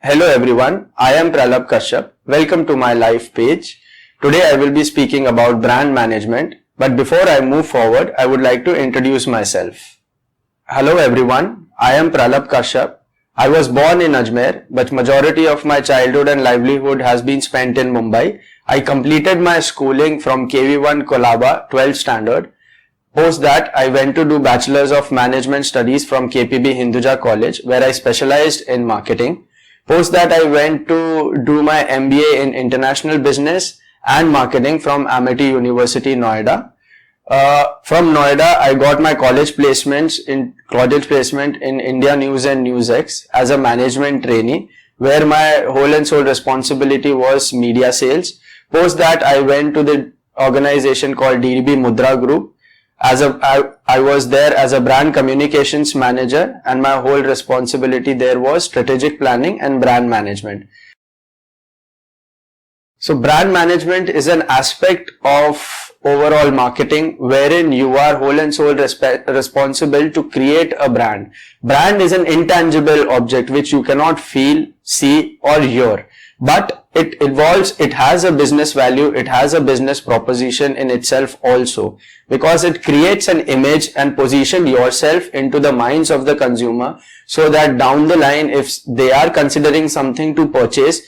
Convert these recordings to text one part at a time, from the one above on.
Hello everyone, I am Pralab Kashyap. Welcome to my live page. Today I will be speaking about brand management, but before I move forward, I would like to introduce myself. Hello everyone, I am Pralab Kashyap. I was born in Ajmer, but majority of my childhood and livelihood has been spent in Mumbai. I completed my schooling from KV1 Kolaba 12th standard. Post that, I went to do Bachelor's of Management Studies from KPB Hinduja College, where I specialized in marketing. Post that, I went to do my MBA in International Business and Marketing from Amity University, Noida. From Noida, I got my college placement in India News and NewsX as a management trainee, where my whole and sole responsibility was media sales. Post that, I went to the organization called DDB Mudra Group. I was there as a brand communications manager, and my whole responsibility there was strategic planning and brand management. So brand management is an aspect of overall marketing wherein you are whole and sole responsible to create a brand. Brand is an intangible object which you cannot feel, see or hear. But it evolves, it has a business value, it has a business proposition in itself also, because it creates an image and position yourself into the minds of the consumer, so that down the line, if they are considering something to purchase,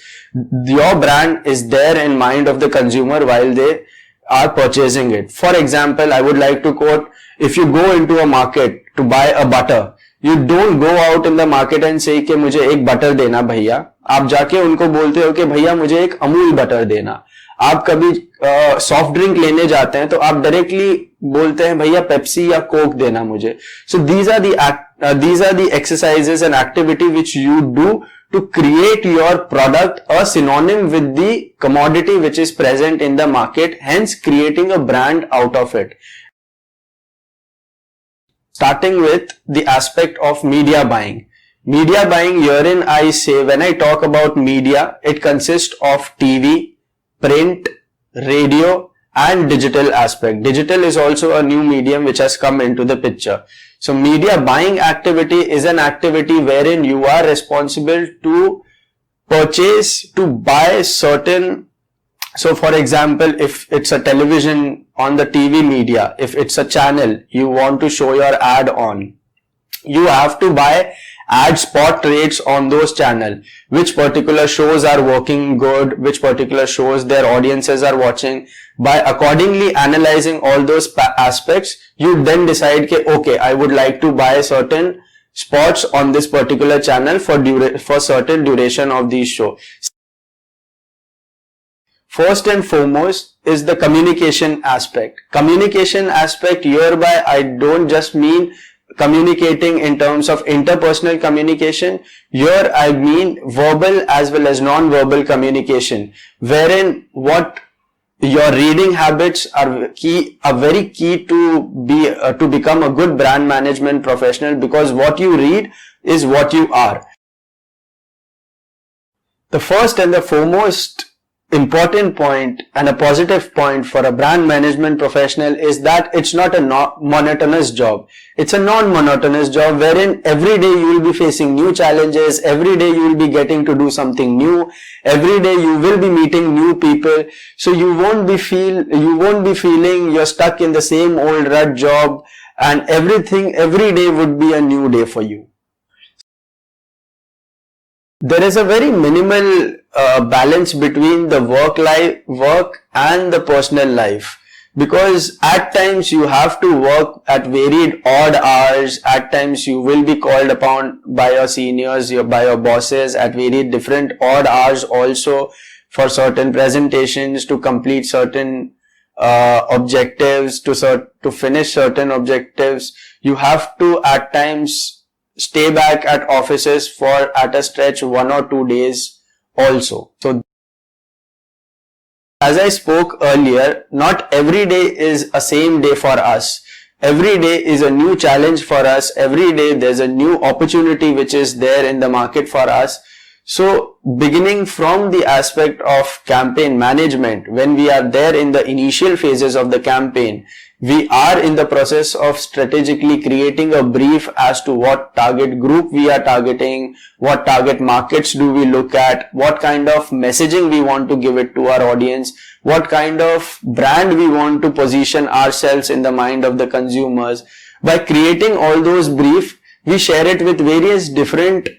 your brand is there in mind of the consumer while they are purchasing it. For example, I would like to quote, if you go into a market to buy a butter, you don't go out in the market and say कि मुझे एक butter देना भैया. आप जाके उनको बोलते हो कि भैया मुझे एक अमूल बटर देना. आप कभी सॉफ्ट ड्रिंक लेने जाते हैं तो आप डायरेक्टली बोलते हैं भैया पेप्सी या कोक देना मुझे. So these are the exercises and activity which you do to create your product a synonym with the commodity which is present in the market, hence creating a brand out of it. Starting with the aspect of media buying. Media buying, herein I say, when I talk about media, it consists of TV, print, radio and digital aspect. Digital is also a new medium which has come into the picture. So media buying activity is an activity wherein you are responsible to purchase, to buy certain. So for example, if it's a television, on the TV media, if it's a channel you want to show your ad on, you have to buy ad spot rates on those channels, which particular shows are working good, which particular shows their audiences are watching. By accordingly analyzing all those aspects, you then decide that okay, I would like to buy certain spots on this particular channel for certain duration of these shows. First and foremost is the communication aspect. Communication aspect, hereby I don't just mean communicating in terms of interpersonal communication. Here I mean verbal as well as non-verbal communication, wherein what your reading habits are very key to become a good brand management professional, because what you read is what you are. The first and the foremost important point and a positive point for a brand management professional is that it's not a monotonous job. It's a non-monotonous job wherein every day you will be facing new challenges, every day you will be getting to do something new, every day you will be meeting new people. So you won't be feeling you're stuck in the same old rut job, and every day would be a new day for you. There is a very minimal balance between the work and the personal life, because at times you have to work at varied odd hours. At times you will be called upon by your seniors, by your bosses at varied different odd hours also for certain presentations, to complete certain objectives, to finish certain objectives. You have to at times stay back at offices for at a stretch 1 or 2 days also. So as I spoke earlier, not every day is a same day for us. Every day is a new challenge for us. Every day there's a new opportunity which is there in the market for us. So beginning from the aspect of campaign management, when we are there in the initial phases of the campaign, We are in the process of strategically creating a brief as to what target group we are targeting, what target markets do we look at, what kind of messaging we want to give it to our audience, what kind of brand we want to position ourselves in the mind of the consumers. By creating all those briefs, we share it with various different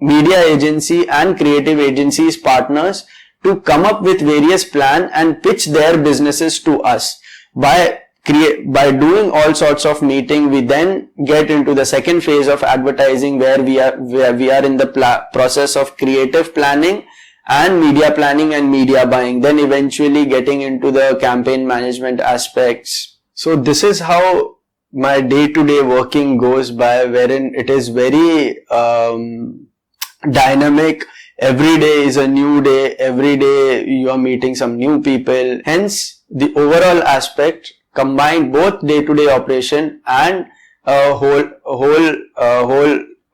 media agency and creative agencies partners to come up with various plan and pitch their businesses to us. By doing all sorts of meeting, we then get into the second phase of advertising, where we are in the process of creative planning and media planning and media buying, then eventually getting into the campaign management aspects. So this is how my day-to-day working goes by, wherein it is very dynamic. Every day is a new day. Every day you are meeting some new people. Hence, the overall aspect combined both day-to-day operation and a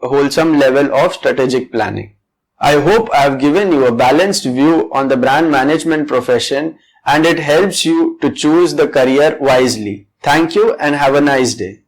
wholesome level of strategic planning. I hope I have given you a balanced view on the brand management profession and it helps you to choose the career wisely. Thank you and have a nice day.